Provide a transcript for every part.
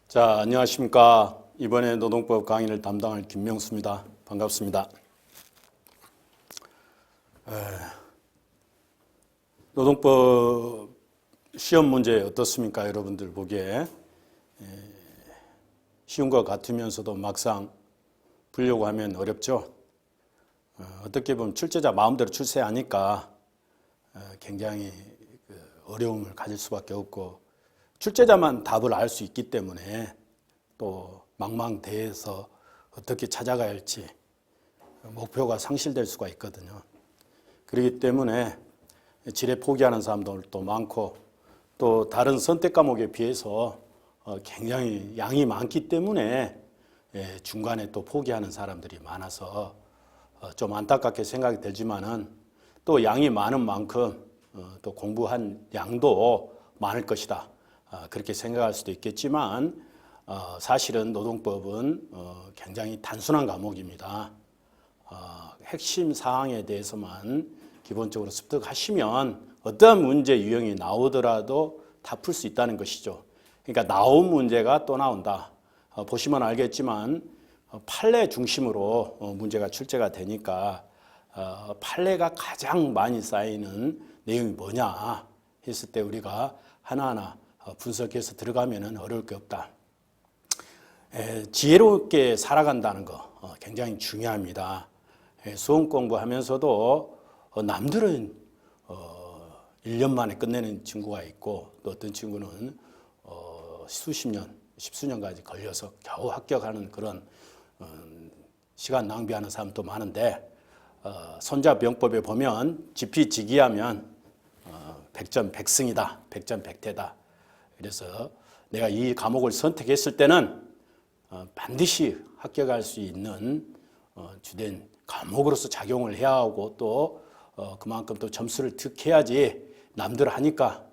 자, 안녕하십니까. 이번에 노동법 강의를 담당할 김명수입니다. 반갑습니다. 노동법 시험 문제 어떻습니까? 여러분들 보기에 쉬운 것 같으면서도 막상 풀려고 하면 어렵죠. 어떻게 보면 출제자 마음대로 출제하니까 굉장히 어려움을 가질 수밖에 없고, 출제자만 답을 알 수 있기 때문에 또 망망대해서 어떻게 찾아가야 할지 목표가 상실될 수가 있거든요. 그렇기 때문에 지레 포기하는 사람들도 많고, 또 다른 선택 과목에 비해서 굉장히 양이 많기 때문에 중간에 또 포기하는 사람들이 많아서 좀 안타깝게 생각이 들지만은, 또 양이 많은 만큼 또 공부한 양도 많을 것이다, 그렇게 생각할 수도 있겠지만, 사실은 노동법은 굉장히 단순한 과목입니다. 핵심 사항에 대해서만 기본적으로 습득하시면 어떠한 문제 유형이 나오더라도 다 풀 수 있다는 것이죠. 그러니까 나온 문제가 또 나온다. 보시면 알겠지만 판례 중심으로 문제가 출제가 되니까 판례가 가장 많이 쌓이는 내용이 뭐냐 했을 때 우리가 하나하나 분석해서 들어가면 어려울 게 없다. 지혜롭게 살아간다는 거 굉장히 중요합니다. 수험 공부하면서도 남들은 1년 만에 끝내는 친구가 있고, 또 어떤 친구는 수십 년, 십수년까지 걸려서 겨우 합격하는 그런 시간 낭비하는 사람도 많은데, 손자병법에 보면 지피지기하면 100점 100승이다, 100점 100태다. 그래서 내가 이 과목을 선택했을 때는 반드시 합격할 수 있는 주된 과목으로서 작용을 해야 하고, 또 그만큼 또 점수를 득해야지 남들 하니까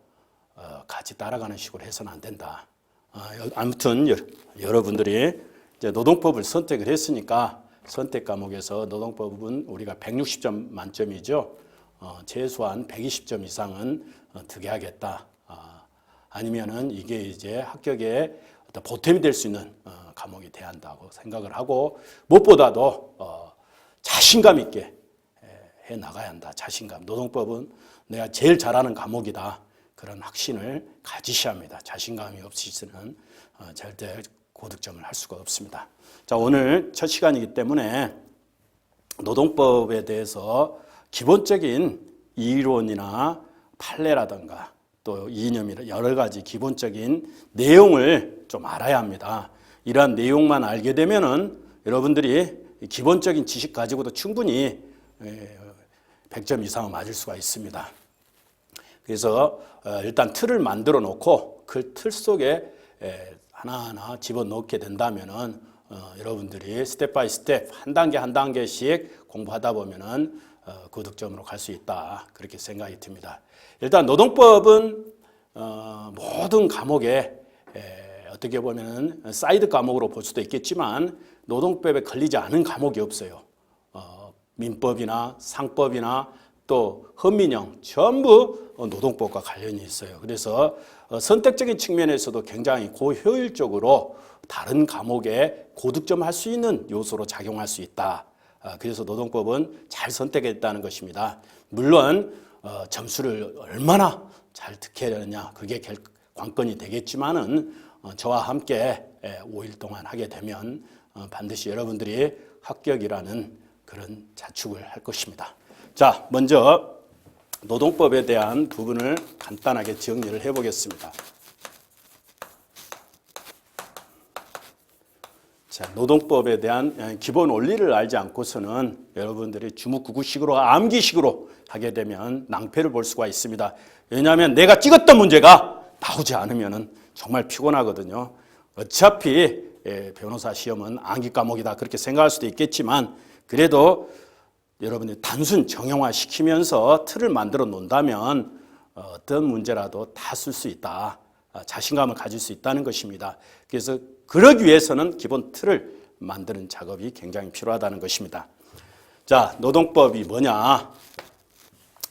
같이 따라가는 식으로 해서는 안 된다. 아무튼 여러분들이 이제 노동법을 선택을 했으니까 선택 과목에서 노동법은 우리가 160점 만점이죠. 최소한 120점 이상은 득해야겠다. 아니면은 이게 이제 합격에 어떤 보탬이 될 수 있는 과목이 돼야 한다고 생각을 하고, 무엇보다도 자신감 있게 해 나가야 한다. 자신감. 노동법은 내가 제일 잘하는 과목이다, 그런 확신을 가지셔야 합니다. 자신감이 없이서는 절대 고득점을 할 수가 없습니다. 자, 오늘 첫 시간이기 때문에 노동법에 대해서 기본적인 이론이나 판례라든가 또 이념이나 여러 가지 기본적인 내용을 좀 알아야 합니다. 이러한 내용만 알게 되면은 여러분들이 기본적인 지식 가지고도 충분히 100점 이상은 맞을 수가 있습니다. 그래서 일단 틀을 만들어 놓고 그 틀 속에 하나하나 집어넣게 된다면은 여러분들이 스텝 바이 스텝 한 단계 한 단계씩 공부하다 보면은 고득점으로 갈 수 있다, 그렇게 생각이 듭니다. 일단 노동법은 모든 과목에 어떻게 보면 사이드 과목으로 볼 수도 있겠지만 노동법에 걸리지 않은 과목이 없어요. 민법이나 상법이나 또 헌민형 전부 노동법과 관련이 있어요. 그래서 선택적인 측면에서도 굉장히 고효율적으로 다른 과목에 고득점할 수 있는 요소로 작용할 수 있다. 그래서 노동법은 잘 선택했다는 것입니다. 물론 점수를 얼마나 잘 득해야 되느냐, 그게 관건이 되겠지만은 저와 함께 5일 동안 하게 되면 반드시 여러분들이 합격이라는 그런 자축을 할 것입니다. 자, 먼저 노동법에 대한 부분을 간단하게 정리를 해보겠습니다. 자, 노동법에 대한 기본 원리를 알지 않고서는 여러분들이 주묵구구식으로 암기식으로 하게 되면 낭패를 볼 수가 있습니다. 왜냐하면 내가 찍었던 문제가 나오지 않으면 정말 피곤하거든요. 어차피 변호사 시험은 암기 과목이다, 그렇게 생각할 수도 있겠지만, 그래도 여러분들이 단순 정형화 시키면서 틀을 만들어 놓는다면 어떤 문제라도 다 쓸 수 있다, 자신감을 가질 수 있다는 것입니다. 그래서 그러기 위해서는 기본 틀을 만드는 작업이 굉장히 필요하다는 것입니다. 자, 노동법이 뭐냐?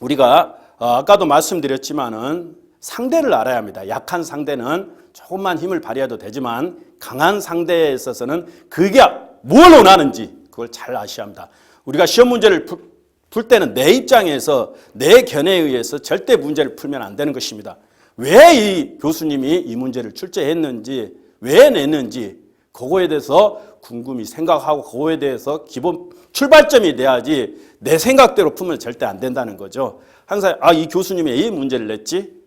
우리가 아까도 말씀드렸지만은 상대를 알아야 합니다. 약한 상대는 조금만 힘을 발휘해도 되지만 강한 상대에 있어서는 그게 뭘 원하는지 그걸 잘 아셔야 합니다. 우리가 시험 문제를 풀 때는 내 입장에서 내 견해에 의해서 절대 문제를 풀면 안 되는 것입니다. 왜 이 교수님이 이 문제를 출제했는지, 왜 냈는지 그거에 대해서 궁금히 생각하고 그거에 대해서 기본 출발점이 돼야지 내 생각대로 풀면 절대 안 된다는 거죠. 항상 이 교수님이 이 문제를 냈지?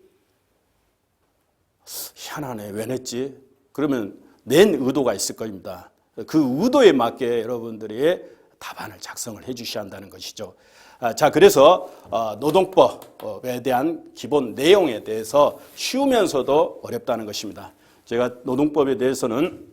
희한하네. 왜 냈지? 그러면 낸 의도가 있을 겁니다. 그 의도에 맞게 여러분들이 답안을 작성을 해 주셔야 한다는 것이죠. 자, 그래서 노동법에 대한 기본 내용에 대해서 쉬우면서도 어렵다는 것입니다. 제가 노동법에 대해서는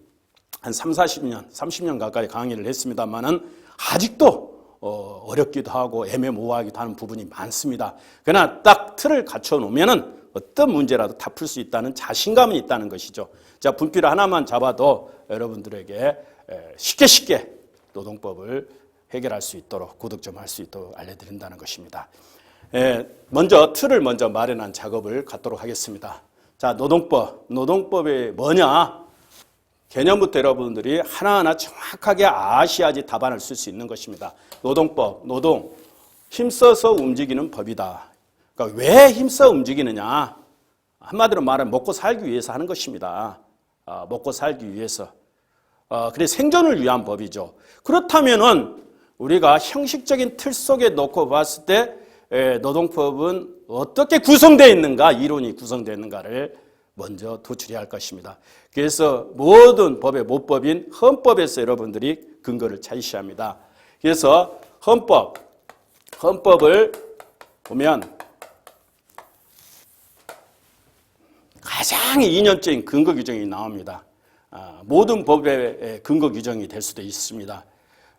한 30년, 30년 가까이 강의를 했습니다만은 아직도 어렵기도 하고 애매모호하기도 하는 부분이 많습니다. 그러나 딱 틀을 갖춰 놓으면은 어떤 문제라도 다 풀 수 있다는 자신감이 있다는 것이죠. 자, 분필 하나만 잡아도 여러분들에게 쉽게 노동법을 해결할 수 있도록 구득 좀 할 수 있도록 알려드린다는 것입니다. 먼저 틀을 먼저 마련한 작업을 갖도록 하겠습니다. 자, 노동법이 뭐냐? 개념부터 여러분들이 하나하나 정확하게 아셔야지 답안을 쓸 수 있는 것입니다. 노동, 힘써서 움직이는 법이다. 그러니까 왜 힘써 움직이느냐? 한마디로 말하면 먹고 살기 위해서 하는 것입니다. 먹고 살기 위해서. 그래 생존을 위한 법이죠. 그렇다면은 우리가 형식적인 틀 속에 놓고 봤을 때 노동법은 어떻게 구성되어 있는가, 이론이 구성되어 있는가를 먼저 도출해야 할 것입니다. 그래서 모든 법의 모법인 헌법에서 여러분들이 근거를 찾으셔야 합니다. 그래서 헌법을 보면 가장 이념적인 근거 규정이 나옵니다. 모든 법의 근거 규정이 될 수도 있습니다.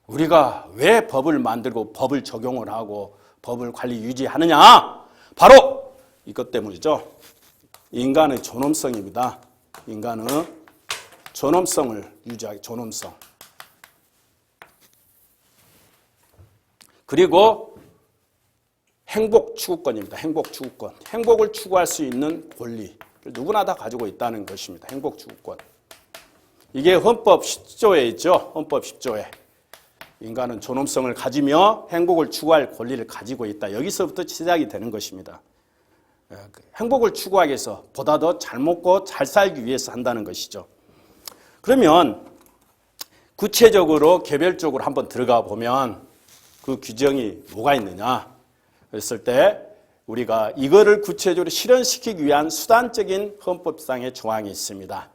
우리가 왜 법을 만들고 법을 적용을 하고 법을 관리 유지하느냐? 바로 이것 때문이죠. 인간의 존엄성입니다. 인간의 존엄성을 유지하기, 존엄성. 그리고 행복 추구권입니다. 행복 추구권. 행복을 추구할 수 있는 권리. 누구나 다 가지고 있다는 것입니다. 행복 추구권. 이게 헌법 10조에 있죠. 헌법 10조에. 인간은 존엄성을 가지며 행복을 추구할 권리를 가지고 있다. 여기서부터 시작이 되는 것입니다. 행복을 추구하기 위해서 보다 더 잘 먹고 잘 살기 위해서 한다는 것이죠. 그러면 구체적으로 개별적으로 한번 들어가 보면 그 규정이 뭐가 있느냐 그랬을 때 우리가 이거를 구체적으로 실현시키기 위한 수단적인 헌법상의 조항이 있습니다.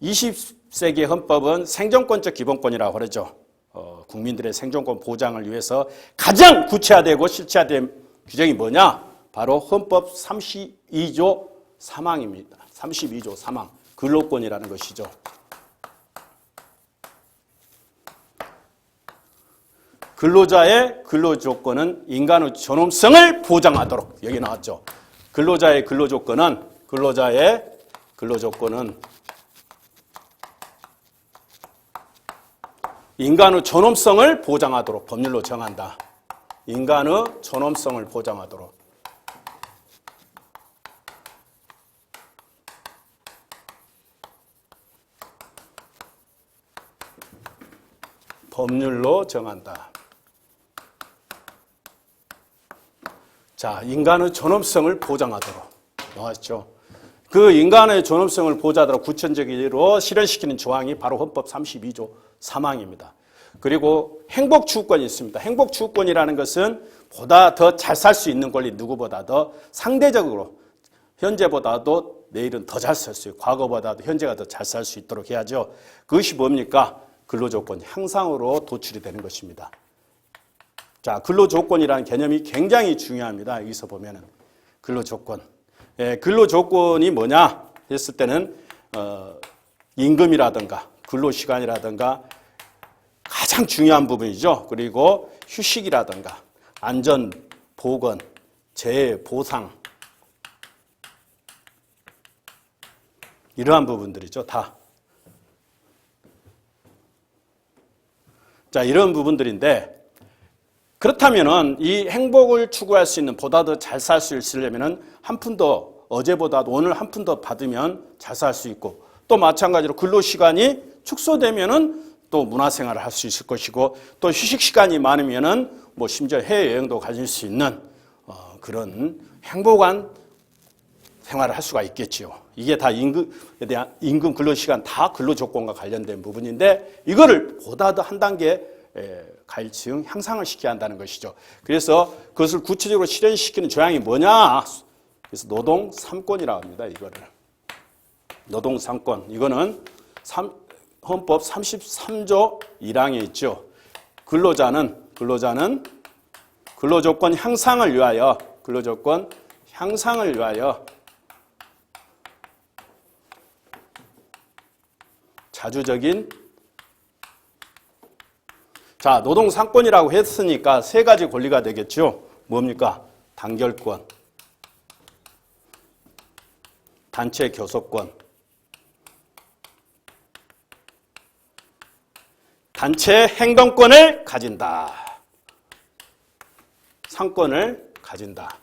20세기 헌법은 생존권적 기본권이라고 그러죠. 국민들의 생존권 보장을 위해서 가장 구체화되고 실체화된 규정이 뭐냐? 바로 헌법 32조 3항입니다. 32조 3항. 근로권이라는 것이죠. 근로자의 근로조건은 인간의 존엄성을 보장하도록. 여기 나왔죠. 근로자의 근로조건은 인간의 존엄성을 보장하도록 법률로 정한다. 인간의 존엄성을 보장하도록. 법률로 정한다. 자, 인간의 존엄성을 보장하도록 나왔죠. 그 인간의 존엄성을 보장하도록 구체적으로 실현시키는 조항이 바로 헌법 32조 3항입니다. 그리고 행복추구권이 있습니다. 행복추구권이라는 것은 보다 더 잘 살 수 있는 권리, 누구보다 더 상대적으로 현재보다도 내일은 더 잘 살 수 있고 과거보다도 현재가 더 잘 살 수 있도록 해야죠. 그것이 뭡니까? 근로조건 향상으로 도출이 되는 것입니다. 자, 근로조건이라는 개념이 굉장히 중요합니다. 여기서 보면은 근로조건. 근로조건이 뭐냐 했을 때는 임금이라든가 근로시간이라든가 가장 중요한 부분이죠. 그리고 휴식이라든가 안전, 보건, 재해, 보상 이러한 부분들이죠. 다. 자, 이런 부분들인데 그렇다면은 이 행복을 추구할 수 있는, 보다 더 잘 살 수 있으려면은 한 푼 더, 어제보다 오늘 한 푼 더 받으면 잘 살 수 있고, 또 마찬가지로 근로 시간이 축소되면은 또 문화생활을 할 수 있을 것이고, 또 휴식 시간이 많으면은 뭐 심지어 해외 여행도 가질 수 있는 그런 행복한 생활을 할 수가 있겠지요. 이게 다 임금에 대한 임금 근로시간 다 근로조건과 관련된 부분인데, 이거를 보다 더 한 단계 갈증 향상을 시켜야 한다는 것이죠. 그래서 그것을 구체적으로 실현시키는 조항이 뭐냐? 그래서 노동 3권이라고 합니다. 이거를 노동 3권. 이거는 헌법 33조 1항에 있죠. 근로자는 근로조건 향상을 위하여 자주적인, 자, 노동 3권이라고 했으니까 세 가지 권리가 되겠죠. 뭡니까? 단결권, 단체 교섭권, 단체 행동권을 가진다. 3권을 가진다.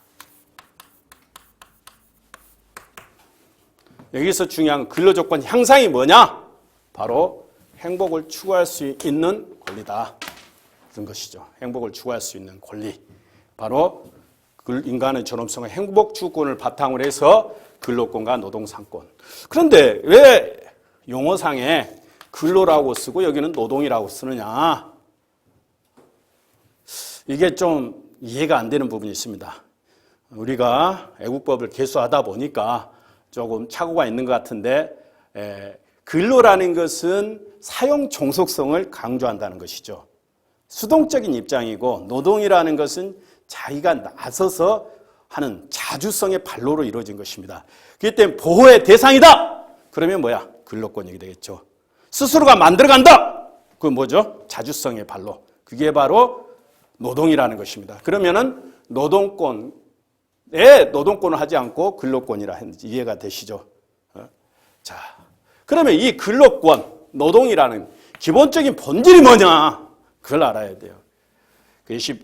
여기서 중요한 근로조건 향상이 뭐냐? 바로 행복을 추구할 수 있는 권리다. 그런 것이죠. 행복을 추구할 수 있는 권리. 바로 인간의 존엄성과 행복 추구권을 바탕으로 해서 근로권과 노동 3권. 그런데 왜 용어상에 근로라고 쓰고 여기는 노동이라고 쓰느냐? 이게 좀 이해가 안 되는 부분이 있습니다. 우리가 애국법을 개수하다 보니까 조금 착오가 있는 것 같은데, 근로라는 것은 사용 종속성을 강조한다는 것이죠. 수동적인 입장이고, 노동이라는 것은 자기가 나서서 하는 자주성의 발로로 이루어진 것입니다. 그렇기 때문에 보호의 대상이다! 그러면 뭐야? 근로권이 되겠죠. 스스로가 만들어간다! 그건 뭐죠? 자주성의 발로. 그게 바로 노동이라는 것입니다. 그러면은 노동권을 하지 않고 근로권이라 했는지 이해가 되시죠? 자, 그러면 이 근로권, 노동이라는 기본적인 본질이 뭐냐? 그걸 알아야 돼요. 그것이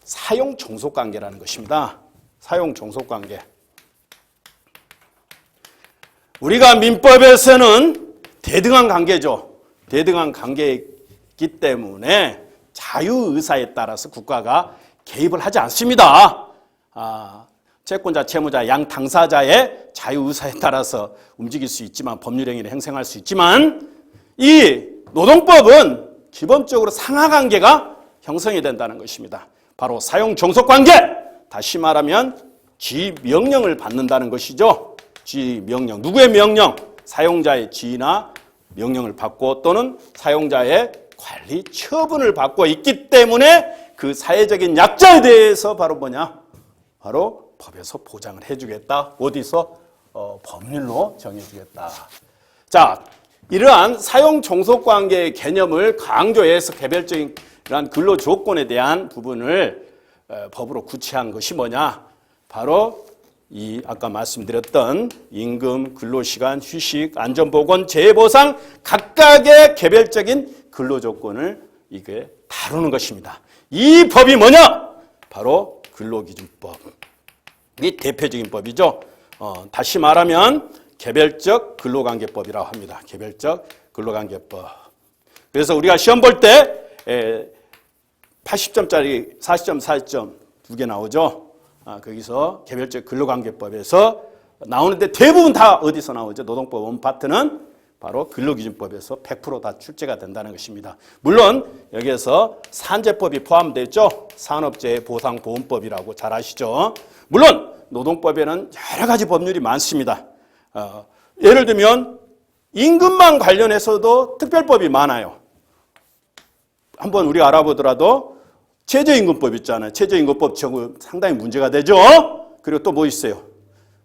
사용 종속관계라는 것입니다. 사용 종속관계. 우리가 민법에서는 대등한 관계죠. 대등한 관계이기 때문에 자유의사에 따라서 국가가 개입을 하지 않습니다. 채권자, 채무자, 양 당사자의 자유의사에 따라서 움직일 수 있지만, 법률행위를 행생할 수 있지만, 이 노동법은 기본적으로 상하관계가 형성이 된다는 것입니다. 바로 사용종속관계! 다시 말하면 지명령을 받는다는 것이죠. 지명령. 누구의 명령? 사용자의 지위나 명령을 받고, 또는 사용자의 관리 처분을 받고 있기 때문에 그 사회적인 약자에 대해서 바로 뭐냐? 바로 법에서 보장을 해주겠다. 어디서? 법률로 정해주겠다. 자, 이러한 사용 종속관계의 개념을 강조해서 개별적인 이러한 근로조건에 대한 부분을 법으로 구체한 것이 뭐냐? 바로 이 아까 말씀드렸던 임금, 근로시간, 휴식, 안전보건, 재해보상 각각의 개별적인 근로조건을 이게 다루는 것입니다. 이 법이 뭐냐? 바로 근로기준법. 이 대표적인 법이죠. 다시 말하면 개별적 근로관계법이라고 합니다. 개별적 근로관계법. 그래서 우리가 시험 볼 때 80점짜리 40점, 40점 두 개 나오죠. 거기서 개별적 근로관계법에서 나오는데 대부분 다 어디서 나오죠? 노동법 원파트는 바로 근로기준법에서 100% 다 출제가 된다는 것입니다. 물론 여기에서 산재법이 포함되어 있죠. 산업재해보상보험법이라고 잘 아시죠. 물론 노동법에는 여러 가지 법률이 많습니다. 예를 들면 임금만 관련해서도 특별법이 많아요. 한번 우리가 알아보더라도 최저임금법 있잖아요. 최저임금법 상당히 문제가 되죠. 그리고 또 뭐 있어요?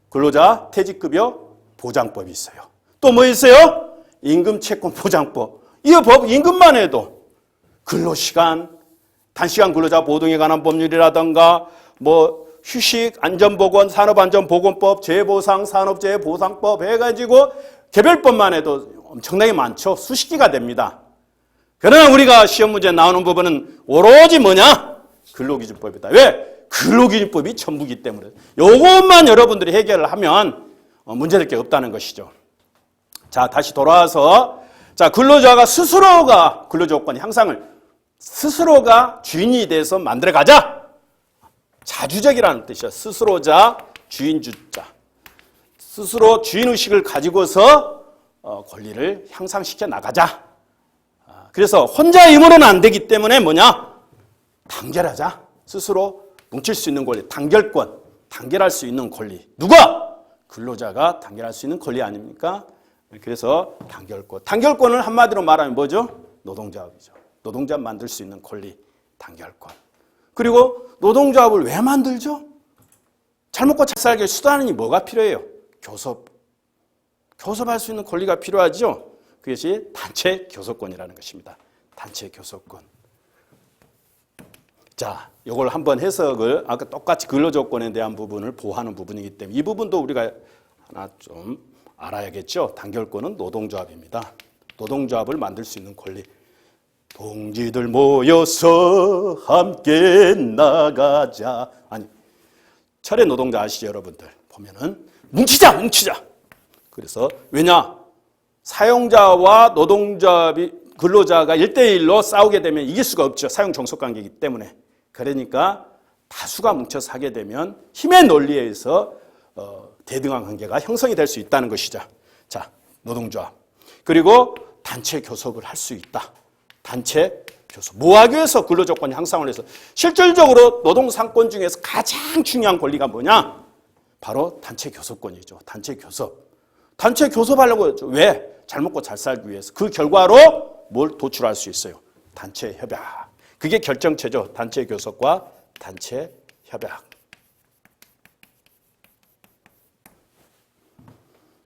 근로자 퇴직급여 보장법이 있어요. 또 뭐 있어요? 임금채권보장법. 이 법 임금만 해도 근로시간, 단시간 근로자 보동에 관한 법률이라든가 뭐 휴식, 안전보건, 산업안전보건법, 재해보상, 산업재해보상법 해가지고 개별법만 해도 엄청나게 많죠. 수십 개가 됩니다. 그러나 우리가 시험 문제에 나오는 부분은 오로지 뭐냐? 근로기준법이다. 왜? 근로기준법이 전부기 때문에. 요것만 여러분들이 해결을 하면 문제될 게 없다는 것이죠. 자, 다시 돌아와서 자, 근로자가 스스로가 근로조건 향상을 스스로가 주인이 돼서 만들어가자. 자주적이라는 뜻이야. 스스로자, 주인주자. 스스로 주인의식을 가지고서 권리를 향상시켜 나가자. 그래서 혼자 힘으로는 안 되기 때문에 뭐냐? 단결하자. 스스로 뭉칠 수 있는 권리, 단결권, 단결할 수 있는 권리. 누가? 근로자가 단결할 수 있는 권리 아닙니까? 그래서 단결권. 단결권을 한마디로 말하면 뭐죠? 노동조합이죠. 노동조합 만들 수 있는 권리, 단결권. 그리고 노동조합을 왜 만들죠? 잘 먹고 잘 살기 수단이 뭐가 필요해요? 교섭. 교섭할 수 있는 권리가 필요하죠. 그것이 단체 교섭권이라는 것입니다. 단체 교섭권. 자, 이걸 한번 해석을 아까 똑같이 근로조건에 대한 부분을 보호하는 부분이기 때문에 이 부분도 우리가 하나 좀 알아야겠죠. 단결권은 노동조합입니다. 노동조합을 만들 수 있는 권리. 동지들 모여서 함께 나가자. 아니, 철의 노동자 아시죠, 여러분들? 보면은 뭉치자. 그래서 왜냐? 사용자와 노동조합이 근로자가 1대1로 싸우게 되면 이길 수가 없죠. 사용 종속 관계이기 때문에. 그러니까 다수가 뭉쳐서 하게 되면 힘의 논리에 의해서 대등한 관계가 형성이 될 수 있다는 것이죠. 자, 노동조합. 그리고 단체 교섭을 할 수 있다. 단체 교섭. 뭐 하기 위해서 근로조건 향상을 해서 실질적으로 노동상권 중에서 가장 중요한 권리가 뭐냐? 바로 단체 교섭권이죠. 단체 교섭. 단체 교섭하려고 했죠. 왜? 잘 먹고 잘 살기 위해서. 그 결과로 뭘 도출할 수 있어요? 단체 협약. 그게 결정체죠. 단체 교섭과 단체 협약.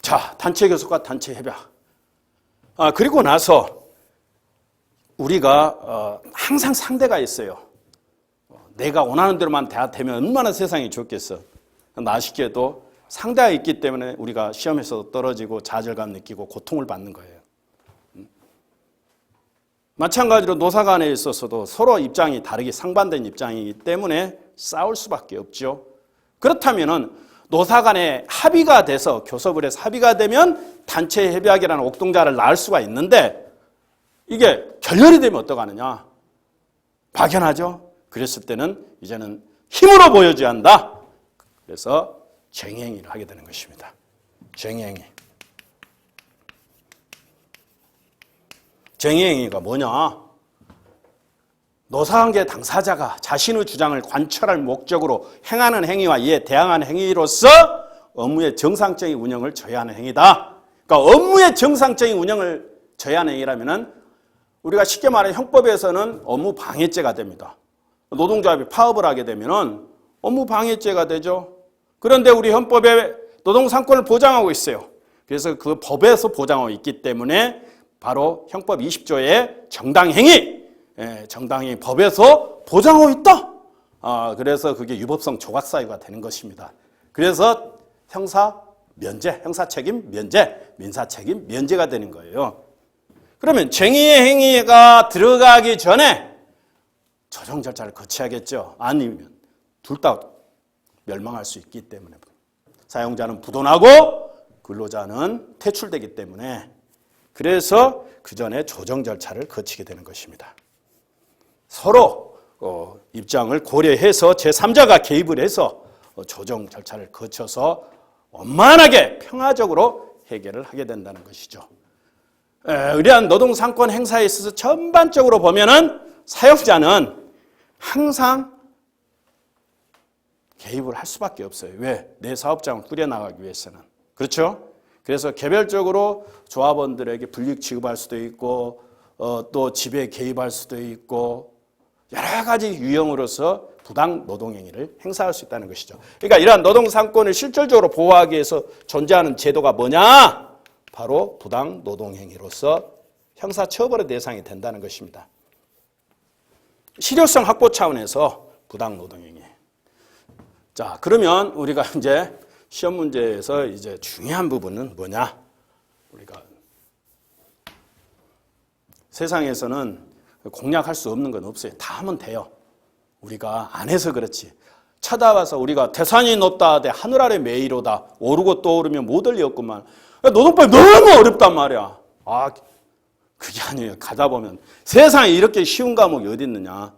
자, 단체 교섭과 단체 협약. 그리고 나서 우리가 항상 상대가 있어요. 내가 원하는 대로만 다 되면 얼마나 세상이 좋겠어. 아쉽게도 상대가 있기 때문에 우리가 시험에서 떨어지고 좌절감 느끼고 고통을 받는 거예요. 마찬가지로 노사 간에 있어서도 서로 입장이 다르게 상반된 입장이기 때문에 싸울 수밖에 없죠. 그렇다면은 노사 간에 합의가 돼서 교섭을 해서 합의가 되면 단체 협약이라는 옥동자를 낳을 수가 있는데 이게 결렬이 되면 어떡하느냐? 박연하죠. 그랬을 때는 이제는 힘으로 보여줘야 한다. 그래서 쟁행위를 하게 되는 것입니다. 쟁행위. 쟁행위가 뭐냐? 노사관계 당사자가 자신의 주장을 관철할 목적으로 행하는 행위와 이에 대항하는 행위로서 업무의 정상적인 운영을 저해하는 행위다. 그러니까 업무의 정상적인 운영을 저해하는 행위라면은 우리가 쉽게 말해 형법에서는 업무 방해죄가 됩니다. 노동조합이 파업을 하게 되면은 업무 방해죄가 되죠. 그런데 우리 헌법에 노동상권을 보장하고 있어요. 그래서 그 법에서 보장하고 있기 때문에 바로 형법 20조의 정당행위, 정당행위 법에서 보장하고 있다. 그래서 그게 유법성 조각사유가 되는 것입니다. 그래서 형사 면제, 형사책임 면제, 민사책임 면제가 되는 거예요. 그러면 쟁의의 행위가 들어가기 전에 조정 절차를 거쳐야겠죠. 아니면 둘 다 멸망할 수 있기 때문에 사용자는 부도나고 근로자는 퇴출되기 때문에 그래서 그 전에 조정 절차를 거치게 되는 것입니다. 서로 입장을 고려해서 제3자가 개입을 해서 조정 절차를 거쳐서 원만하게 평화적으로 해결을 하게 된다는 것이죠. 의뢰한 노동상권 행사에 있어서 전반적으로 보면은 사용자는 항상 개입을 할 수밖에 없어요. 왜? 내 사업장을 꾸려나가기 위해서는. 그렇죠? 그래서 개별적으로 조합원들에게 불이익 취급할 수도 있고 또 집에 개입할 수도 있고 여러 가지 유형으로서 부당 노동행위를 행사할 수 있다는 것이죠. 그러니까 이러한 노동상권을 실질적으로 보호하기 위해서 존재하는 제도가 뭐냐? 바로 부당 노동행위로서 형사처벌의 대상이 된다는 것입니다. 실효성 확보 차원에서 부당 노동행위. 자, 그러면 우리가 이제 시험 문제에서 이제 중요한 부분은 뭐냐? 우리가 세상에서는 공략할 수 없는 건 없어요. 다 하면 돼요. 우리가 안 해서 그렇지. 찾아와서 우리가 태산이 높다 하되 하늘 아래 매이로다. 오르고 또 오르면 못 올렸구만. 노동법이 너무 어렵단 말이야. 그게 아니에요. 가다 보면 세상에 이렇게 쉬운 과목이 어디 있느냐.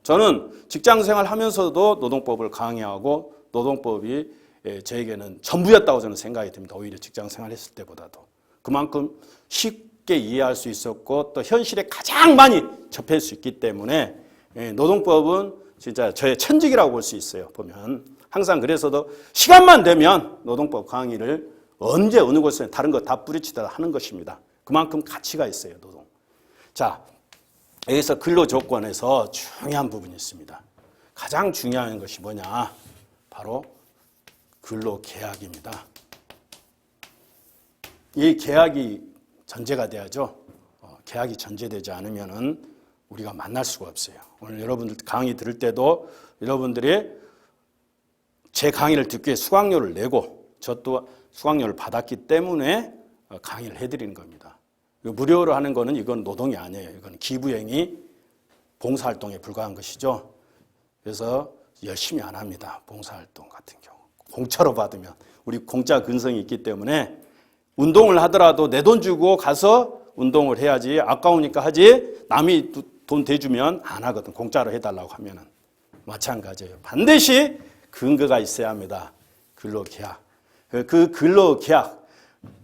저는 직장생활 하면서도 노동법을 강의하고 노동법이 저에게는 전부였다고 저는 생각이 듭니다. 오히려 직장생활 했을 때보다도. 그만큼 쉽게 이해할 수 있었고 또 현실에 가장 많이 접할 수 있기 때문에 노동법은 진짜 저의 천직이라고 볼 수 있어요. 보면 항상 그래서도 시간만 되면 노동법 강의를 언제 어느 곳에 다른 거 다 뿌리치다 하는 것입니다. 그만큼 가치가 있어요. 노동. 자, 여기서 근로조건에서 중요한 부분이 있습니다. 가장 중요한 것이 뭐냐? 바로 근로계약입니다. 이 계약이 전제가 돼야죠. 계약이 전제되지 않으면은 우리가 만날 수가 없어요. 오늘 여러분들 강의 들을 때도 여러분들이 제 강의를 듣기 위해 수강료를 내고 저 또 수강료를 받았기 때문에 강의를 해드리는 겁니다. 무료로 하는 거는 이건 노동이 아니에요. 이건 기부행위, 봉사활동에 불과한 것이죠. 그래서 열심히 안 합니다. 봉사활동 같은 경우. 공짜로 받으면 우리 공짜 근성이 있기 때문에 운동을 하더라도 내 돈 주고 가서 운동을 해야지 아까우니까 하지 남이 돈 대주면 안 하거든. 공짜로 해달라고 하면은 마찬가지예요. 반드시 근거가 있어야 합니다. 근로계약. 그 근로계약,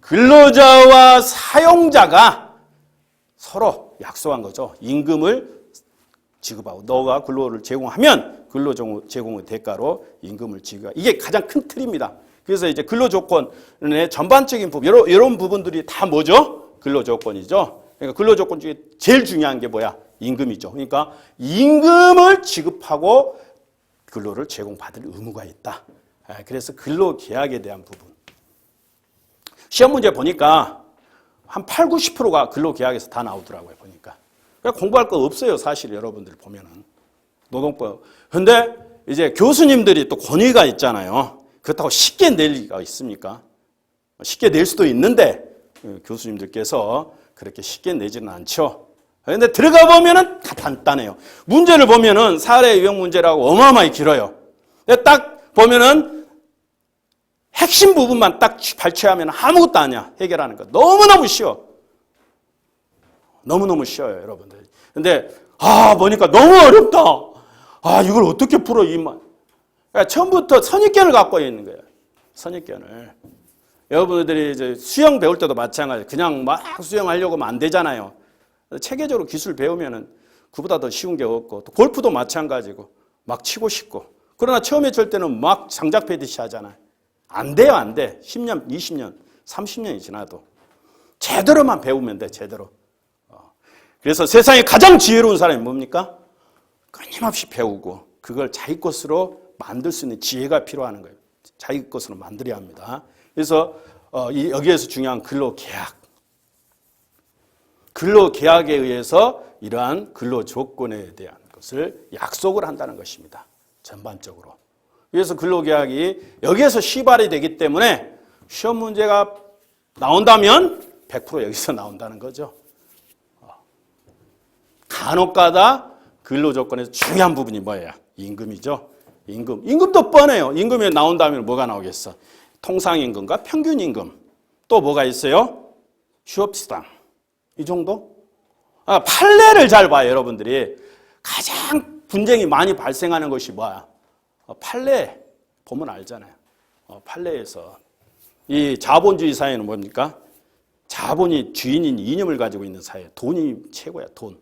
근로자와 사용자가 서로 약속한 거죠. 임금을 지급하고 너가 근로를 제공하면 근로 제공의 대가로 임금을 지급하고 이게 가장 큰 틀입니다. 그래서 이제 근로조건의 전반적인 부분 이런 부분들이 다 뭐죠? 근로조건이죠. 그러니까 근로조건 중에 제일 중요한 게 뭐야? 임금이죠. 그러니까 임금을 지급하고 근로를 제공받을 의무가 있다. 그래서 근로계약에 대한 부분. 시험 문제 보니까 한 8, 90%가 근로계약에서 다 나오더라고요. 보니까. 공부할 거 없어요. 사실 여러분들 보면은. 노동법. 근데 이제 교수님들이 또 권위가 있잖아요. 그렇다고 쉽게 낼 리가 있습니까? 쉽게 낼 수도 있는데 교수님들께서 그렇게 쉽게 내지는 않죠. 그런데 들어가 보면은 다 간단해요. 문제를 보면은 사례 유형 문제라고 어마어마하게 길어요. 딱 보면은 핵심 부분만 딱 발췌하면 아무것도 아니야. 해결하는 거. 너무너무 쉬워. 너무너무 쉬워요, 여러분들. 근데 보니까 너무 어렵다. 이걸 어떻게 풀어, 이만. 그러니까 처음부터 선입견을 갖고 있는 거예요. 선입견을. 여러분들이 이제 수영 배울 때도 마찬가지예요. 그냥 막 수영하려고 하면 안 되잖아요. 체계적으로 기술 배우면은 그보다 더 쉬운 게 없고, 또 골프도 마찬가지고, 막 치고 싶고. 그러나 처음에 칠 때는 막 장작 패듯이 하잖아요. 안 돼요, 안 돼. 10년, 20년, 30년이 지나도. 제대로만 배우면 돼, 제대로. 그래서 세상에 가장 지혜로운 사람이 뭡니까? 끊임없이 배우고, 그걸 자기 것으로 만들 수 있는 지혜가 필요한 거예요. 자기 것으로 만들어야 합니다. 그래서 여기에서 중요한 근로계약. 근로계약에 의해서 이러한 근로조건에 대한 것을 약속을 한다는 것입니다. 전반적으로. 그래서 근로계약이 여기에서 시발이 되기 때문에 시험 문제가 나온다면 100% 여기서 나온다는 거죠. 간혹가다 근로조건에서 중요한 부분이 뭐예요? 임금이죠. 임금도 뻔해요. 임금이 나온다면 뭐가 나오겠어? 통상임금과 평균임금. 또 뭐가 있어요? 휴업수당. 이 정도? 판례를 잘 봐요, 여러분들이. 가장 분쟁이 많이 발생하는 것이 뭐야? 판례 보면 알잖아요. 판례에서 이 자본주의 사회는 뭡니까? 자본이 주인인 이념을 가지고 있는 사회. 돈이 최고야, 돈.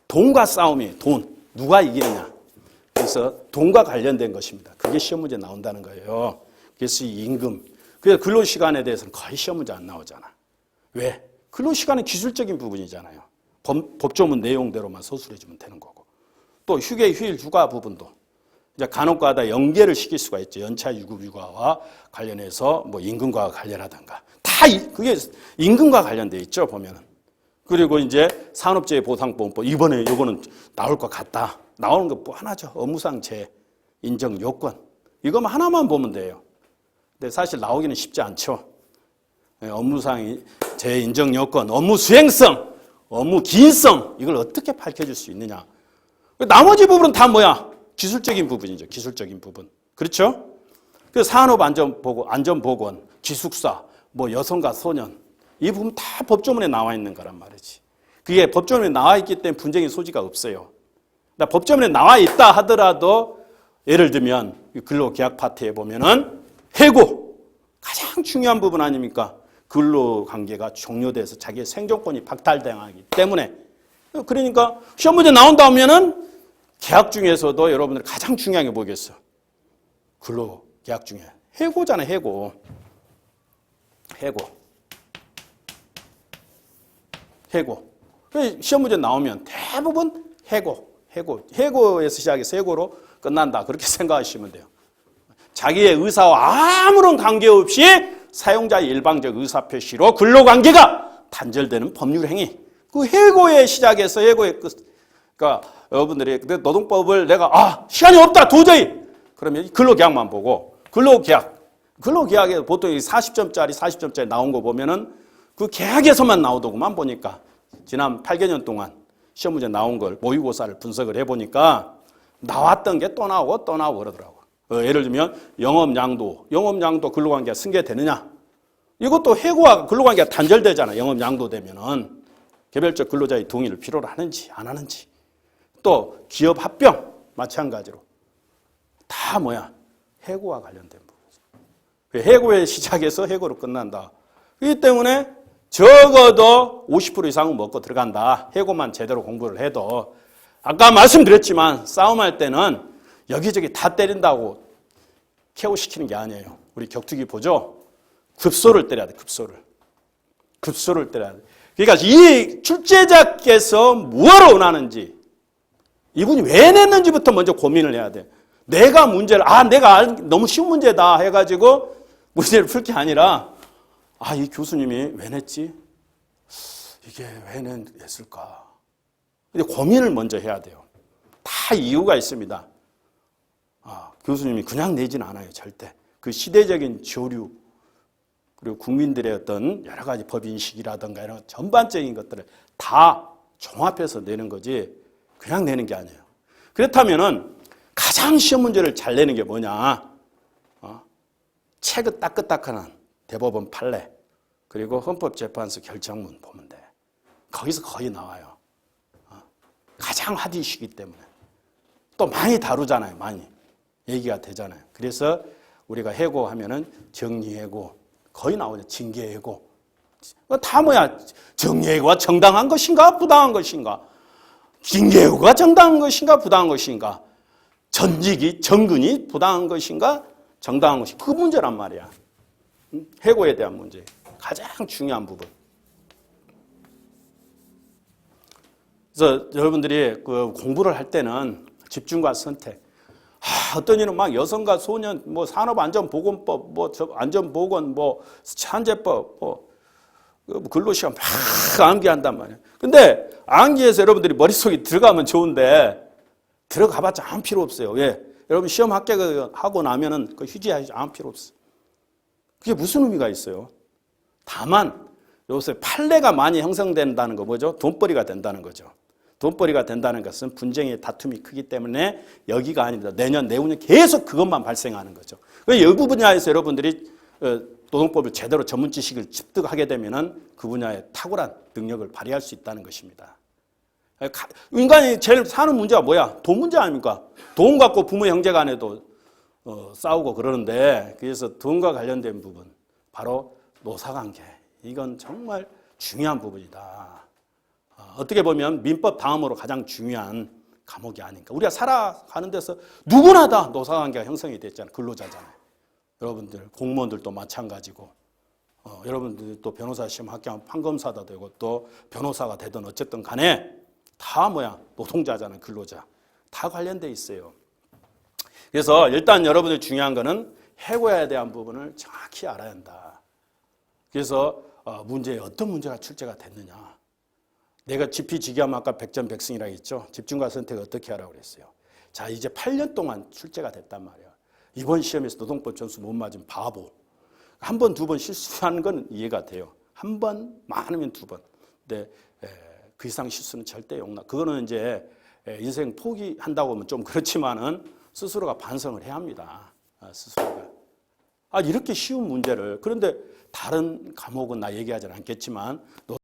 돈과 싸움이에요, 돈. 누가 이기느냐. 그래서 돈과 관련된 것입니다. 그게 시험 문제 나온다는 거예요. 그래서 이 임금. 그래서 근로시간에 대해서는 거의 시험 문제 안 나오잖아. 왜? 근로시간은 기술적인 부분이잖아요. 법조문 내용대로만 서술해주면 되는 거고. 또 휴게, 휴일, 휴가 부분도 이제 간혹가다 연계를 시킬 수가 있죠. 연차 유급 휴가와 관련해서 뭐 임금과 관련하든가. 다 그게 임금과 관련돼 있죠, 보면은. 그리고 이제 산업재해보상보험법 이번에 이거는 나올 것 같다. 나오는 거 뭐 하나죠. 업무상 재해 인정 요건. 이거만 하나만 보면 돼요. 근데 사실 나오기는 쉽지 않죠. 업무상 재해 인정 요건, 업무 수행성, 업무 기인성 이걸 어떻게 밝혀줄 수 있느냐. 나머지 부분은 다 뭐야? 기술적인 부분이죠. 기술적인 부분. 그렇죠? 그 산업안전보건, 기숙사, 뭐 여성과 소년 이 부분 다 법조문에 나와 있는 거란 말이지. 그게 법조문에 나와 있기 때문에 분쟁의 소지가 없어요. 그러니까 법조문에 나와 있다 하더라도 예를 들면 근로계약 파트에 보면은 해고 가장 중요한 부분 아닙니까? 근로관계가 종료돼서 자기의 생존권이 박탈당하기 때문에 그러니까 시험 문제 나온다 하면은 계약 중에서도 여러분들 가장 중요한 게 뭐겠어? 근로계약 중에 해고잖아요. 해고. 시험 문제 나오면 대부분 해고에서 시작해서 해고로 끝난다. 그렇게 생각하시면 돼요. 자기의 의사와 아무런 관계없이 사용자의 일방적 의사표시로 근로관계가 단절되는 법률행위. 그 해고의 시작에서 해고의 끝. 그러니까 여러분들이 노동법을 내가 시간이 없다 도저히 그러면 근로계약만 보고 근로계약에 보통 40점짜리 나온 거 보면은 그 계약에서만 나오더구만 보니까 지난 8개년 동안 시험 문제 나온 걸 모의고사를 분석을 해보니까 나왔던 게 또 나오고 그러더라고. 예를 들면 영업양도 근로관계가 승계되느냐? 이것도 해고와 근로관계가 단절되잖아. 영업양도 되면은 개별적 근로자의 동의를 필요로 하는지 안 하는지. 또 기업 합병 마찬가지로 다 해고와 관련된 부분이죠. 해고의 시작에서 해고로 끝난다. 그렇기 때문에 적어도 50% 이상은 먹고 들어간다. 해고만 제대로 공부를 해도. 아까 말씀드렸지만 싸움할 때는 여기저기 다 때린다고 KO시키는 게 아니에요. 우리 격투기 보죠? 급소를 때려야 돼. 급소를 때려야 돼. 그러니까 이 출제자께서 뭐하러 원하는지 이분이 왜 냈는지부터 먼저 고민을 해야 돼. 내가 너무 쉬운 문제다 해가지고 문제를 풀 게 아니라 이 교수님이 왜 냈지? 이게 왜 냈을까? 근데 고민을 먼저 해야 돼요. 다 이유가 있습니다. 교수님이 그냥 내진 않아요, 절대. 그 시대적인 조류, 그리고 국민들의 어떤 여러 가지 법인식이라든가 이런 전반적인 것들을 다 종합해서 내는 거지, 그냥 내는 게 아니에요. 그렇다면은 가장 시험 문제를 잘 내는 게 뭐냐? 책을 따끈따끈한 대법원 판례, 그리고 헌법재판소 결정문 보면 돼. 거기서 거의 나와요. 가장 핫 이슈이기 때문에. 또 많이 다루잖아요. 많이. 얘기가 되잖아요. 그래서 우리가 해고하면은 정리해고, 거의 나오죠. 징계해고. 다 정리해고가 정당한 것인가, 부당한 것인가? 징계해고가 정당한 것인가, 부당한 것인가? 정근이 부당한 것인가, 정당한 것인가? 그 문제란 말이야. 해고에 대한 문제. 가장 중요한 부분. 그래서 여러분들이 공부를 할 때는 집중과 선택. 어떤 이는 여성과 소년, 산업안전보건법, 안전보건, 산재법, 근로시간 막 암기한단 말이에요. 근데 암기해서 여러분들이 머릿속에 들어가면 좋은데 들어가봤자 아무 필요 없어요. 왜? 여러분 시험 합격하고 나면은 휴지하지 아무 필요 없어요. 그게 무슨 의미가 있어요? 다만 요새 판례가 많이 형성된다는 거 뭐죠? 돈벌이가 된다는 거죠. 돈벌이가 된다는 것은 분쟁의 다툼이 크기 때문에 여기가 아닙니다. 내년, 내후년 계속 그것만 발생하는 거죠. 이 분야에서 여러분들이 노동법을 제대로 전문 지식을 습득하게 되면은 그 분야에 탁월한 능력을 발휘할 수 있다는 것입니다. 인간이 제일 사는 문제가 뭐야? 돈 문제 아닙니까? 돈 갖고 부모 형제 간에도 싸우고 그러는데, 그래서 돈과 관련된 부분, 바로 노사관계. 이건 정말 중요한 부분이다. 어떻게 보면 민법 다음으로 가장 중요한 과목이 아닌가. 우리가 살아가는 데서 누구나 다 노사관계가 형성이 됐잖아요. 근로자잖아요. 여러분들 공무원들도 마찬가지고, 여러분들 또 변호사 시험 합격하면 판검사도 되고 또 변호사가 되든 어쨌든 간에 다 노동자잖아요. 근로자. 다 관련돼 있어요. 그래서 일단 여러분들 중요한 거는 해고에 대한 부분을 정확히 알아야 한다. 그래서 문제에 어떤 문제가 출제가 됐느냐. 내가 지피지기하면 아까 백전백승이라고 했죠. 집중과 선택을 어떻게 하라고 그랬어요. 자, 이제 8년 동안 출제가 됐단 말이에요. 이번 시험에서 노동법 점수 못 맞은 바보. 한 번, 두 번 실수하는 건 이해가 돼요. 한 번, 많으면 두 번. 근데 그 이상 실수는 절대 용납. 그거는 이제 인생 포기한다고 하면 좀 그렇지만은 스스로가 반성을 해야 합니다. 스스로가. 이렇게 쉬운 문제를, 그런데 다른 과목은 나 얘기하지 않겠지만